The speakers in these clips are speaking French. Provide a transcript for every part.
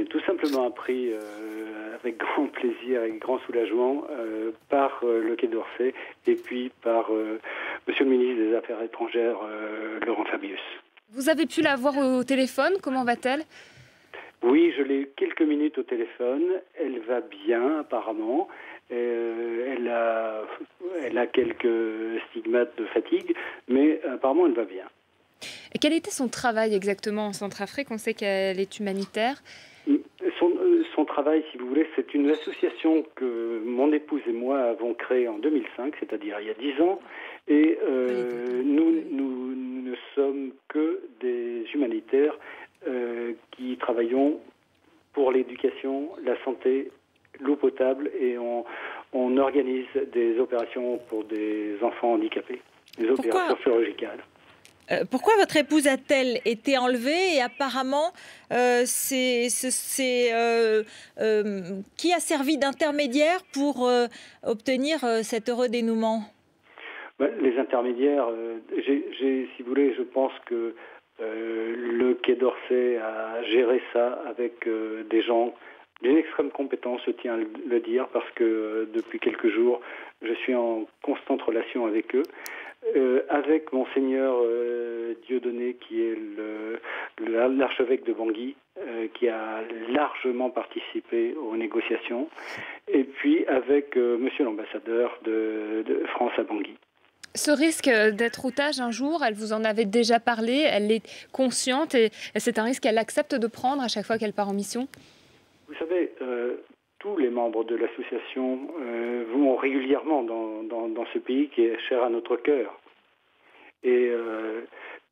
été tout simplement appris avec grand plaisir et grand soulagement par le Quai d'Orsay et puis par Monsieur le ministre des Affaires étrangères, Laurent Fabius. Vous avez pu la voir au téléphone, comment va-t-elle ? Oui, je l'ai eu quelques minutes au téléphone. Elle va bien, apparemment. Elle a quelques stigmates de fatigue, mais apparemment, elle va bien. Et quel était son travail exactement en Centrafrique ? On sait qu'elle est humanitaire. Son travail, si vous voulez, c'est une association que mon épouse et moi avons créée en 2005, c'est-à-dire il y a 10 ans. Et nous ne sommes que des humanitaires qui travaillons pour l'éducation, la santé, l'eau potable, et on organise des opérations pour des enfants handicapés, des opérations chirurgicales. Pourquoi votre épouse a-t-elle été enlevée? Et apparemment, qui a servi d'intermédiaire pour obtenir cet heureux dénouement? Les intermédiaires, si vous voulez, je pense que le Quai d'Orsay a géré ça avec des gens d'une extrême compétence, je tiens à le dire, parce que depuis quelques jours, je suis en constante relation avec eux. Avec Monseigneur Dieudonné, qui est l'archevêque de Bangui, qui a largement participé aux négociations, et puis avec Monsieur l'ambassadeur de France à Bangui. Ce risque d'être otage un jour, elle vous en avait déjà parlé, elle est consciente et c'est un risque qu'elle accepte de prendre à chaque fois qu'elle part en mission? Vous savez, tous les membres de l'association vont régulièrement dans ce pays qui est cher à notre cœur. Et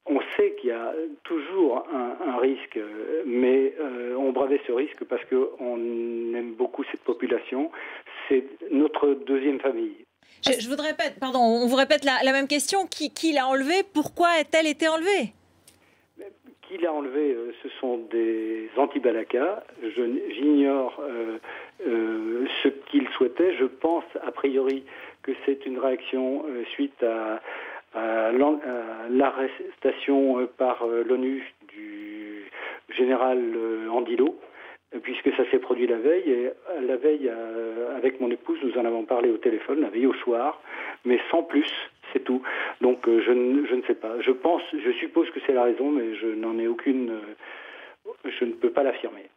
on sait qu'il y a toujours un risque, mais on bravait ce risque parce qu'on aime beaucoup cette population. C'est notre deuxième famille. Je vous répète, pardon, on vous répète la même question. Qui l'a enlevée? Pourquoi a-t-elle été enlevée? Qui l'a enlevée? Ce sont des anti-Balaka. J'ignore ce qu'ils souhaitaient. Je pense a priori que c'est une réaction suite à l'arrestation par l'ONU du général Andilo, puisque ça s'est produit la veille. Et la veille, avec mon épouse, nous en avons parlé au téléphone, la veille au soir, mais sans plus, c'est tout. Donc je ne sais pas. Je suppose que c'est la raison, mais je n'en ai aucune. Je ne peux pas l'affirmer.